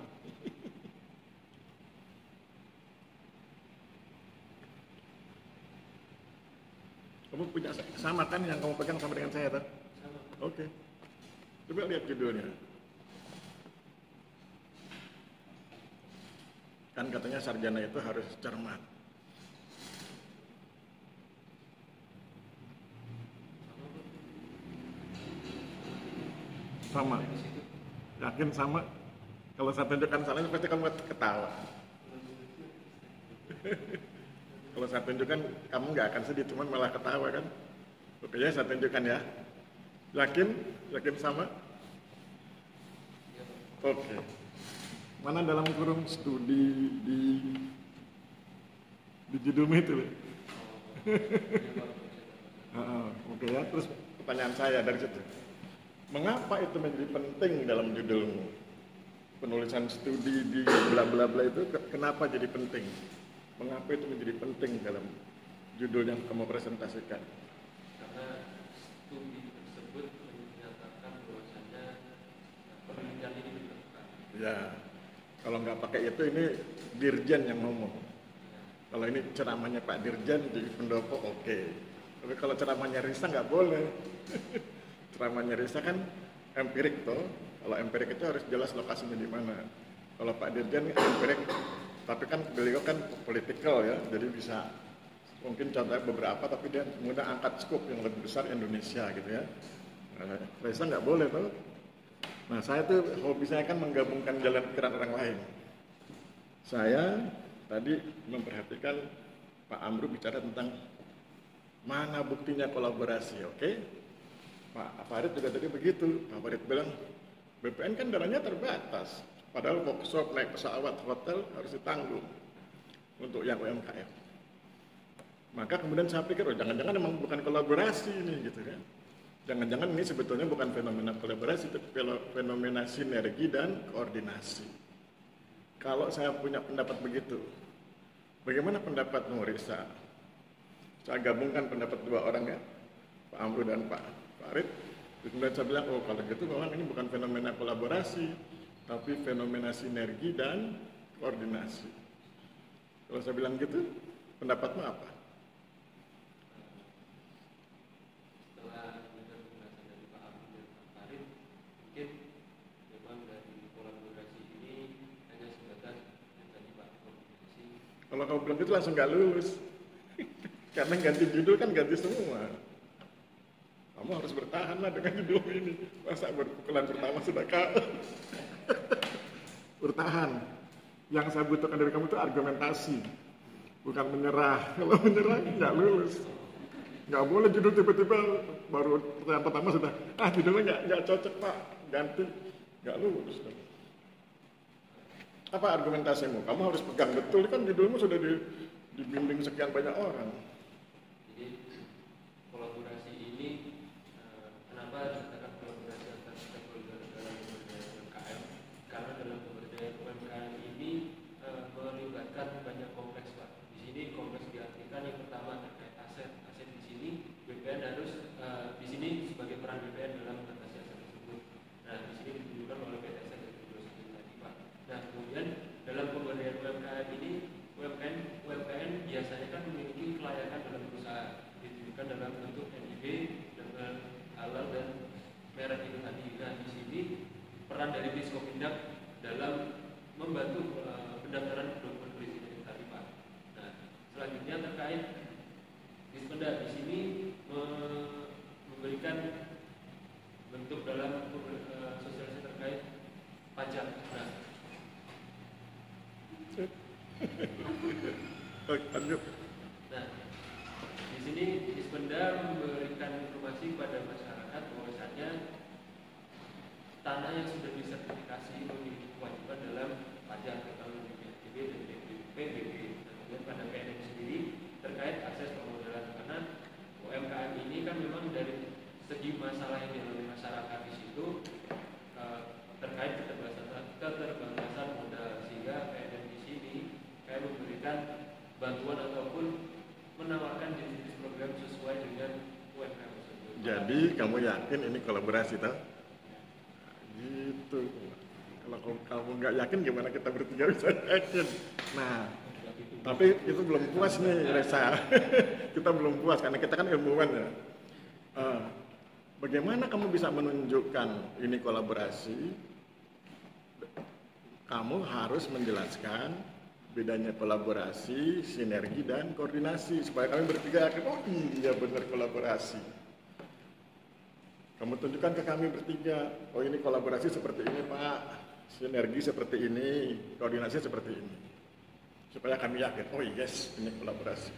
Kamu punya sama kan yang kamu pegang sama dengan saya, kan? Oke. Coba lihat judulnya. Kan katanya sarjana itu harus cermat. Sama. Yakin sama? Kalau saya tunjukkan salahnya pasti kamu ketawa. Kalau saya tunjukkan kamu nggak akan sedih, cuma malah ketawa kan? Oke ya, saya tunjukkan ya. Yakin? Yakin sama? Oke. Mana dalam kurung studi di judulmu itu? Oke ya, terus pertanyaan saya dari situ. Mengapa itu menjadi penting dalam judulmu? Penulisan studi di bla bla bla itu kenapa jadi penting? Mengapa itu menjadi penting dalam judul yang kamu presentasikan? Karena studi tersebut menyatakan bahwasanya penelitian ini diperlukan. Ya, kalau nggak pakai itu ini Dirjen yang ngomong. Kalau ini ceramahnya Pak Dirjen jadi pendopo oke. Tapi kalau ceramahnya Risa nggak boleh. Ceramahnya Risa kan empirik toh. Kalau empirik itu harus jelas lokasinya di mana. Kalau Pak Dirjen empirik, tapi kan beliau kan politikal ya, jadi bisa mungkin contohnya beberapa, tapi dia kemudian angkat skop yang lebih besar Indonesia gitu ya. Risa nggak boleh toh. Nah saya tuh hobi saya kan menggabungkan jalan pikiran orang lain. Saya tadi memperhatikan Pak Amru bicara tentang mana buktinya kolaborasi, oke? Pak Farid juga tadi begitu. Pak Farid bilang BPN kan dananya terbatas, padahal workshop, naik pesawat, hotel harus ditanggung untuk yang UMKM. Maka kemudian saya pikir, oh jangan-jangan memang bukan kolaborasi ini gitu kan. Jangan-jangan ini sebetulnya bukan fenomena kolaborasi, tapi fenomena sinergi dan koordinasi. Kalau saya punya pendapat begitu, bagaimana pendapatmu Risa? Saya gabungkan pendapat dua orang ya, Pak Amru dan Pak Farid. Kemudian saya bilang, oh kalau gitu memang ini bukan fenomena kolaborasi, tapi fenomena sinergi dan koordinasi. Kalau saya bilang gitu, pendapatmu apa? Kalau kamu bilang gitu langsung nggak lulus. Karena ganti judul kan ganti semua. Kamu harus bertahan lah dengan judul ini. Masa pukulan pertama sudah kalah. Bertahan. Yang saya butuhkan dari kamu itu argumentasi. Bukan menyerah. Kalau menyerah nggak lulus. Nggak boleh judul tiba-tiba baru pertanyaan pertama sudah, judulnya nggak cocok Pak, ganti. Nggak lulus. Apa argumentasimu? Kamu harus pegang betul, kan judulmu sudah dibimbing sekian banyak orang. Jadi kolaborasi ini, kenapa dikatakan kolaborasi antar stakeholder dalam pemberdayaan UMKM? Karena dalam pemberdayaan UMKM ini melibatkan banyak kompleks Pak. Di sini kompleks diartikan yang pertama terkait aset. Aset di sini BPN harus di sini sebagai peran BPN dalam mengatasi aset tersebut. Nah di sini ditunjukkan oleh PT Aset dari tadi Pak. Nah kemudian dalam pemberdayaan UMKM ini UMKM biasanya kan memiliki kelayakan dalam perusahaan, ditunjukkan dalam bentuk NIB dengan halal dan merek itu tadi. Nah di sini peran dari Diskopindak dalam membantu pendaftaran dokumen perizinan tadi Pak. Nah selanjutnya terkait Dispenda di sini memberikan bentuk dalam sosialisasi terkait pajak. Nah, Lanjut. Nah, di sini Dispenda memberikan informasi kepada masyarakat bahwasanya tanah yang sudah disertifikasi memiliki kewajiban dalam pajak kalau di PNBP dan PBB. Kemudian pada PNM sendiri terkait akses permodalan karena UMKM ini kan memang dari segi masalah yang dialami masyarakat di situ terkait keterbatasan modal, sehingga PNM di sini kayak memberikan bantuan ataupun menawarkan jenis program sesuai dengan UMKM tersebut. Jadi kamu yakin ini kolaborasi toh? Gitu. Kalau kamu nggak yakin gimana kita bertiga bisa yakin? Nah, tapi itu belum puas nih Resa. Kita belum puas karena kita kan ilmuwan ya. Bagaimana kamu bisa menunjukkan ini kolaborasi? Kamu harus menjelaskan bedanya kolaborasi, sinergi, dan koordinasi supaya kami bertiga yakin, oh iya benar kolaborasi. Kamu tunjukkan ke kami bertiga, oh ini kolaborasi seperti ini Pak, sinergi seperti ini, koordinasi seperti ini. Supaya kami yakin, oh yes ini kolaborasi.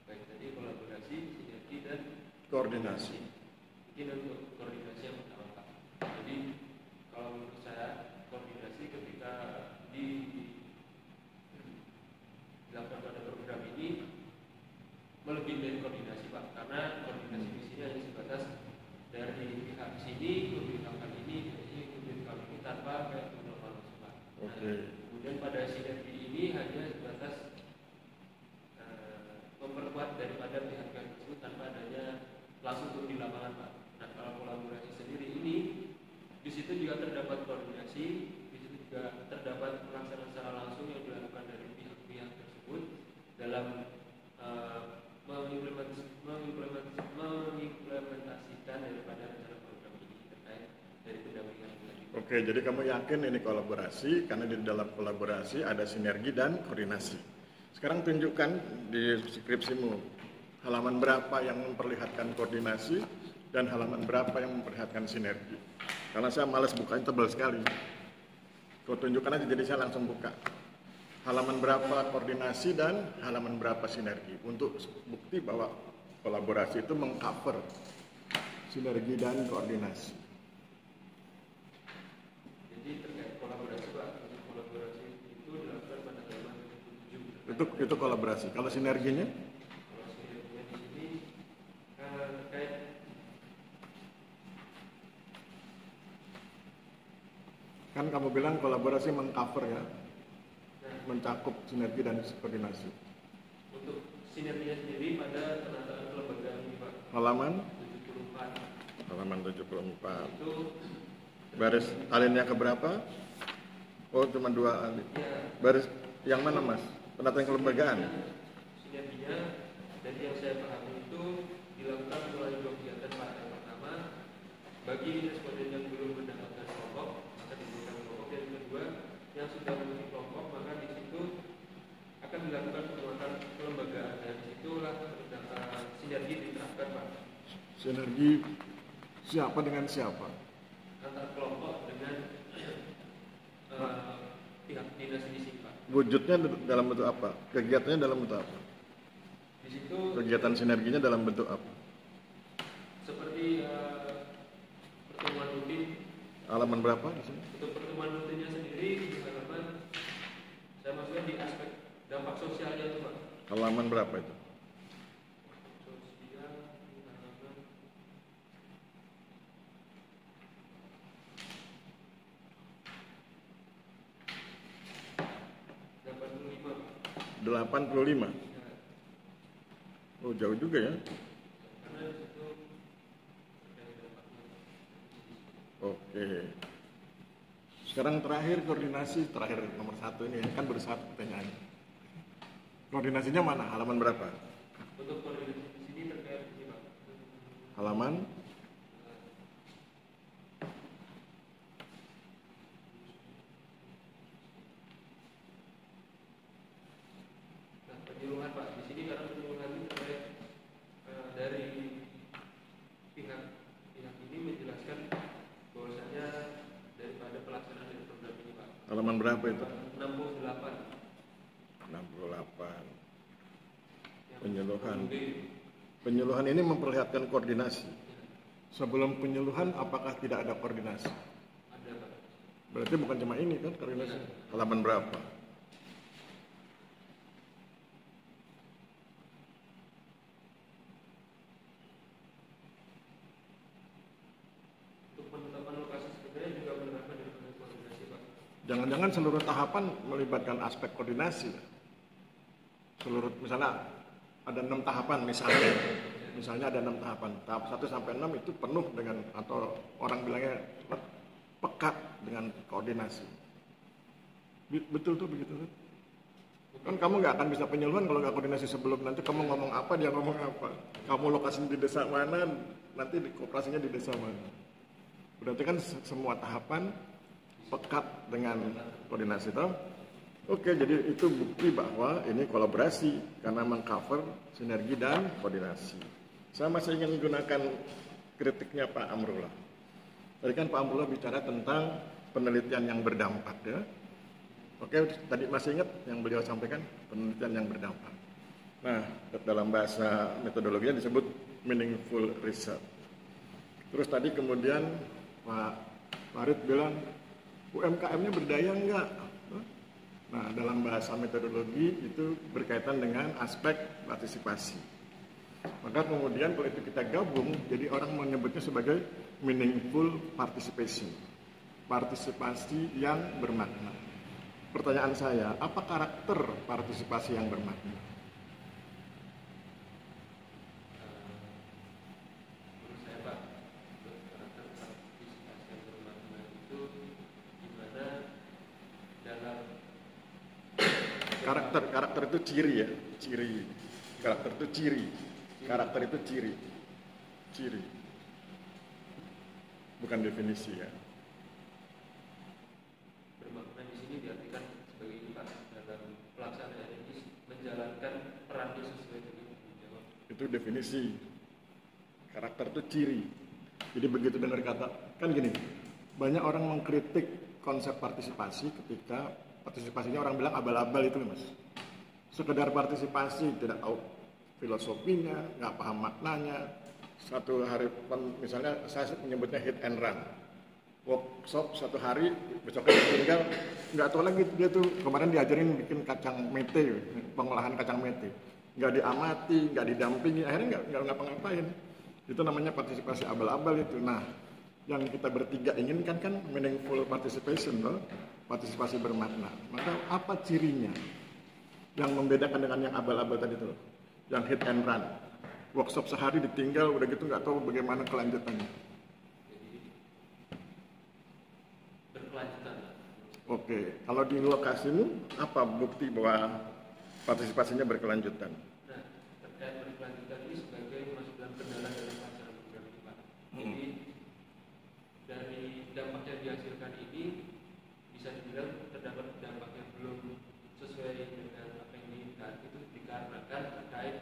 Baik, tadi kolaborasi, sinergi, dan Koordinasi. Ini untuk koordinasi yang pertama Pak. Jadi kalau menurut saya koordinasi ketika dilakukan pada program ini melebihi dari koordinasi Pak, karena koordinasi di sini hanya sebatas dari pihak sini ke pihak ini ke pihak ini tanpa kayak normal Pak. Nah, kemudian pada sinergi ini hanya sebatas memperkuat daripada pihak tersebut tanpa adanya langsung turun di lapangan Pak. Nah kalau kolaborasi sendiri ini di situ juga terdapat koordinasi, di situ juga terdapat pelaksanaan secara langsung yang dilakukan dari pihak-pihak tersebut dalam mengimplementasikan daripada rencana program ini terkait dari pendampingan tadi. Oke, jadi kamu yakin ini kolaborasi karena di dalam kolaborasi ada sinergi dan koordinasi. Sekarang tunjukkan di skripsimu halaman berapa yang memperlihatkan koordinasi dan halaman berapa yang memperlihatkan sinergi. Karena saya malas bukanya, tebal sekali. Kau tunjukkan aja, jadi saya langsung buka. Halaman berapa koordinasi dan halaman berapa sinergi. Untuk bukti bahwa kolaborasi itu mengcover sinergi dan koordinasi. Jadi terkait kolaborasi Pak, kolaborasi itu dilakukan pada halaman 7. Itu kolaborasi. Kalau sinerginya? Kalau sinerginya di sini terkait Kan kamu bilang kolaborasi mengcover ya, mencakup sinergi dan koordinasi. untuk sinerginya sendiri pada penataan kelembagaan ini Pak, Halaman 74 halaman 74. itu Baris alinea keberapa? Oh, cuma 2 alin. ya Baris yang mana, Mas? Penataan kelembagaan. sinerginya dari yang saya pahami itu dilakukan melalui 2 kegiatan Pak. Yang pertama, bagi responden yang belum mendapatkan kelompok maka diberikan kelompok, dan yang kedua yang sudah memiliki kelompok maka di situ akan dilakukan penguatan kelembagaan, dan disitulah sinergi diterapkan Pak, Sinergi siapa dengan siapa? antar kelompok dengan pihak dinas di sini Pak. Wujudnya dalam bentuk apa? Kegiatannya dalam bentuk apa? Di situ Kegiatan sinerginya dalam bentuk apa? seperti pertemuan rutin. Halaman berapa di sini? Untuk pertemuan rutinnya sendiri di halaman, saya maksudnya di aspek dampak sosialnya itu Pak. Halaman berapa itu? Sosial di halaman 85 Pak. 85. Ya, Oh, jauh juga ya. karena di situ terkait dampaknya. Oke. Sekarang terakhir koordinasi, terakhir nomor 1 ini kan baru 1 pertanyaan. Koordinasinya mana? Halaman berapa? Untuk koordinasi di sini terkait ini Pak. Halaman Nah, penyuluhan Pak, di sini karena penyuluhan ini terkait dari pihak ini menjelaskan bahwasanya daripada pelaksanaan dari program ini Pak. halaman berapa itu? 68 68. yang Penyuluhan. mungkin Penyuluhan ini memperlihatkan koordinasi. Sebelum penyuluhan apakah tidak ada koordinasi? ada Pak. Berarti bukan cuma ini kan koordinasi. Halaman berapa? Untuk penetapan lokasi sebenarnya juga menerapkan dari koordinasi Pak. Jangan-jangan seluruh tahapan melibatkan aspek koordinasi. Seluruh, misalnya ada 6 tahapan misalnya ada 6 tahapan. Tahap 1 sampai 6 itu penuh dengan, atau orang bilangnya pekat dengan koordinasi. Betul tuh begitu tuh. Kan kamu nggak akan bisa penyuluhan kalau nggak koordinasi sebelum. Nanti kamu ngomong apa, dia ngomong apa. Kamu lokasinya di desa mana, nanti di kooperasinya di desa mana. Berarti kan semua tahapan pekat dengan koordinasi toh. Oke, jadi itu bukti bahwa ini kolaborasi karena mengcover sinergi dan koordinasi. Saya masih ingin menggunakan kritiknya Pak Amrullah. Tadi kan Pak Amrullah bicara tentang penelitian yang berdampak ya. Oke, tadi masih ingat yang beliau sampaikan, penelitian yang berdampak. Nah, dalam bahasa metodologinya disebut meaningful research. Terus tadi kemudian Pak Farid bilang UMKM-nya berdaya enggak? Nah, dalam bahasa metodologi itu berkaitan dengan aspek partisipasi. Maka kemudian kalau itu kita gabung, jadi orang menyebutnya sebagai meaningful participation. Partisipasi yang bermakna. Pertanyaan saya, apa karakter partisipasi yang bermakna? Karakter itu ciri ya, ciri. Karakter itu ciri. Karakter itu ciri. Ciri. Bukan definisi ya. Bermakna di sini diartikan sebagai ini Pak, dalam pelaksanaan ini menjalankan perannya sesuai dengan tanggung jawab. Itu definisi. Karakter itu ciri. Jadi begitu dengar kata, kan gini, banyak orang mengkritik konsep partisipasi ketika partisipasinya orang bilang abal-abal itu Mas. Sekedar partisipasi, tidak tahu filosofinya, nggak paham maknanya. Satu hari, misalnya saya menyebutnya hit and run. Workshop satu hari, besoknya tinggal, nggak tahu lagi dia tuh kemarin diajarin bikin kacang mete, pengolahan kacang mete. Nggak diamati, nggak didampingi, akhirnya nggak ngapa-ngapain. Itu namanya partisipasi abal-abal itu. Nah, yang kita bertiga inginkan kan meaningful participation, loh. Partisipasi bermakna. Maka apa cirinya yang membedakan dengan yang abal-abal tadi tuh, yang hit and run? Workshop sehari ditinggal, udah gitu nggak tahu bagaimana kelanjutannya. Berkelanjutan. Oke, kalau di lokasi ini apa bukti bahwa partisipasinya berkelanjutan? Nah, terkait berkelanjutan ini sebagai masuk dalam kendala dalam pelaksanaan program ini Pak. Jadi dari dampak yang dihasilkan ini bisa dibilang terdapat dampak yang belum sesuai dengan apa yang diinginkan. Itu dikarenakan terkait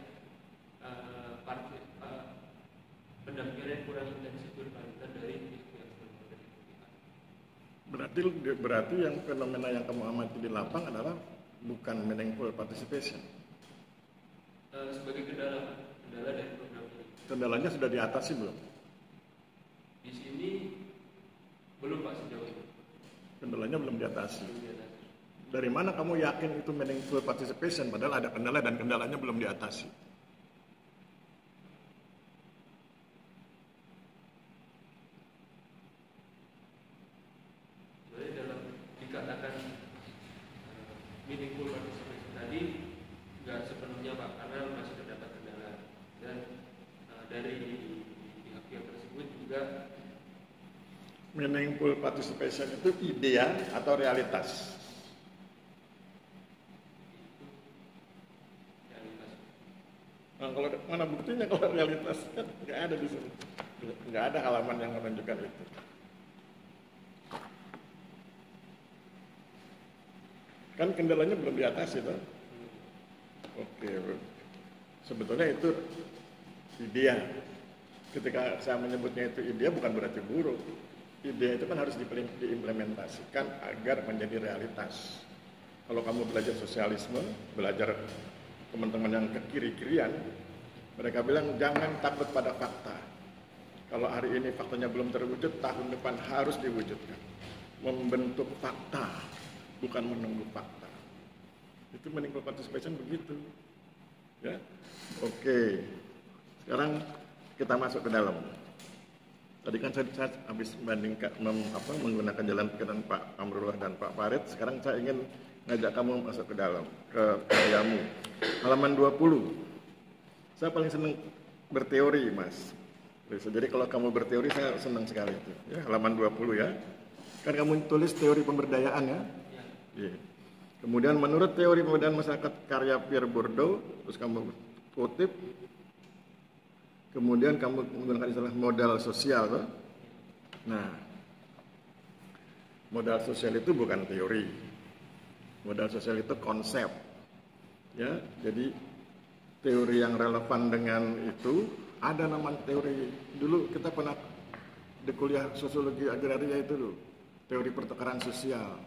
pendampingan kurang intensif berkelanjutan dari pihak Berarti yang fenomena yang kamu amati di lapang adalah bukan meaningful participation. Sebagai kendala dari program ini. Kendalanya sudah diatasi belum? Di sini belum Pak sejauh ini. Kendalanya belum diatasi. Belum diatasi. Dari mana kamu yakin itu meaningful participation padahal ada kendala dan kendalanya belum diatasi? Sebenarnya dalam dikatakan meaningful participation tadi nggak sepenuhnya Pak, karena masih terdapat kendala dan dari pihak-pihak tersebut juga. Meaningful participation itu ide atau realitas? Nah, kalau mana buktinya kalau realitas kan nggak ada di sini, nggak ada halaman yang menunjukkan itu. Kan kendalanya belum diatasi toh. Oke, sebetulnya itu ide. Ketika saya menyebutnya itu ide bukan berarti buruk. Ide itu kan harus diimplementasikan agar menjadi realitas. Kalau kamu belajar sosialisme, belajar teman-teman yang ke kiri-kirian, mereka bilang jangan takut pada fakta. Kalau hari ini faktanya belum terwujud, tahun depan harus diwujudkan. Membentuk fakta, bukan menunggu fakta. Itu meaningful participation begitu. Ya, oke. Sekarang kita masuk ke dalam. Tadi kan saya habis membandingkan menggunakan jalan pikiran Pak Amrullah dan Pak Farid. Sekarang saya ingin ngajak kamu masuk ke dalam, ke karyamu. Halaman 20. Saya paling senang berteori, Mas. Jadi kalau kamu berteori saya senang sekali itu. Ya, halaman 20 ya. Kan kamu tulis teori pemberdayaan ya. Ya. Kemudian menurut teori pemberdayaan masyarakat karya Pierre Bourdieu, terus kamu kutip. Kemudian kamu menggunakan istilah modal sosial. Toh? Nah, modal sosial itu bukan teori. Modal sosial itu konsep. Ya, jadi teori yang relevan dengan itu ada nama teori. Dulu kita pernah di kuliah sosiologi agraria itu dulu, teori pertukaran sosial.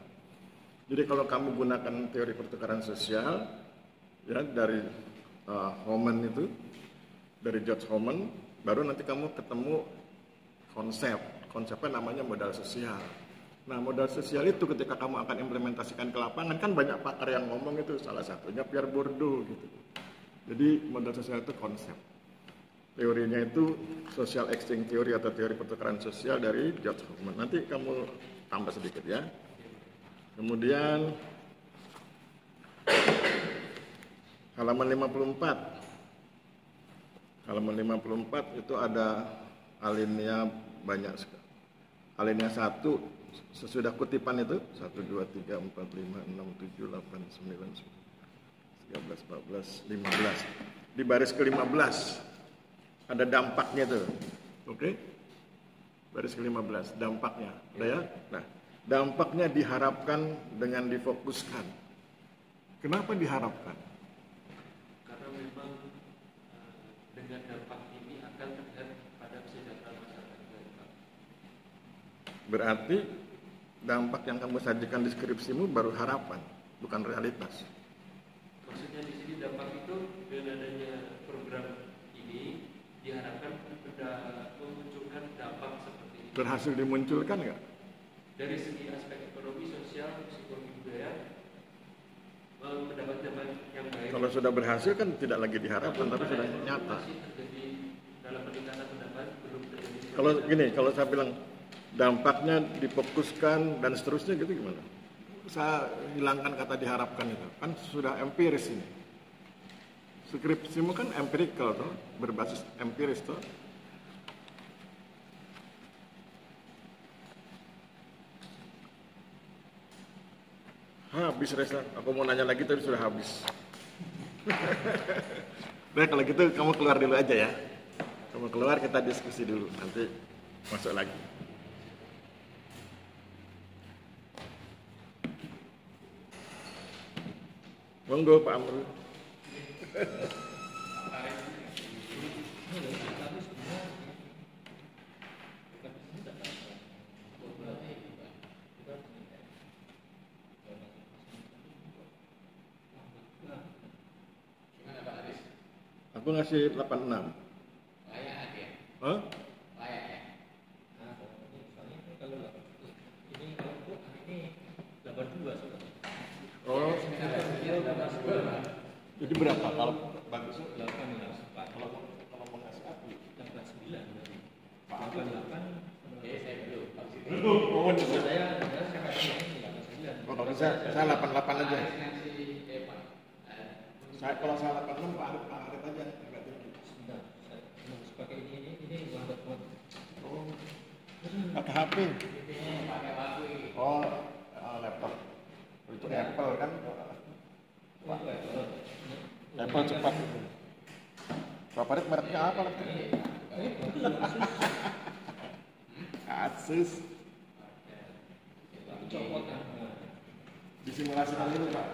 Jadi kalau kamu gunakan teori pertukaran sosial ya dari Homan itu, dari George Homan, baru nanti kamu ketemu konsepnya namanya modal sosial. Nah, modal sosial itu ketika kamu akan implementasikan ke lapangan, kan banyak pakar yang ngomong itu, salah satunya Pierre Bourdieu gitu. Jadi modal sosial itu konsep. Teorinya itu social exchange theory atau teori pertukaran sosial dari George Homan. Nanti kamu tambah sedikit ya. Kemudian halaman 54. Halaman 54 itu ada alinea banyak sekali. Alinea 1 sesudah kutipan itu 1 2 3 4 5 6 7 8 9 10. 13, 14, 15. Di baris ke-15 ada dampaknya tuh. Oke? Baris ke-15 dampaknya. Ada ya? Nah, dampaknya diharapkan dengan difokuskan. Kenapa diharapkan? Karena memang dengan dampak ini akan terlihat pada kesejahteraan masyarakat. Berarti dampak yang kamu sajikan di skripsimu baru harapan, bukan realitas. Maksudnya di sini dampak itu dengan adanya program ini diharapkan memunculkan dampak seperti ini. Berhasil dimunculkan nggak? Dari segi aspek ekonomi, sosial, psikologi budaya, mendapat dampak yang baik. Kalau sudah berhasil kan tidak lagi diharapkan, tapi sudah Pada nyata. masih terjadi dalam peningkatan pendapat belum terjadi. Kalau gini, kalau saya bilang dampaknya difokuskan dan seterusnya gitu gimana? Saya hilangkan kata diharapkan itu, kan sudah empiris ini. Skripsimu kan empirical tuh, berbasis empiris tuh. Habis Reza, aku mau nanya lagi tapi sudah habis. Nah kalau gitu kamu keluar dulu aja ya. Kamu keluar kita diskusi dulu, nanti masuk lagi. Monggo Pak Amrul. Aku ngasih 86. Layak aja. Hah? Layak ya. Nah, soalnya kan kalau ini kalau ini 82 soalnya. Oh, jadi berapa kalau bagus? 8 ya, 4. Kalau mau ngasih aku 89 berarti. 88 Oke, saya belum. oh, saya kasih ini 89. kalau bisa saya 88 aja. Ngasih Pak. Kalau saya 86 Pak Arif aja agak tinggi. Sebentar, saya harus pakai ini lambat banget. Oh, pakai HP. Ini pakai waktu ini. Oh, laptop. Itu Apple kan? Oh, itu Apple. Apple cepat. Pak Arif mereknya apa laptop? Asus. Copotan. Disimulasikan dulu Pak.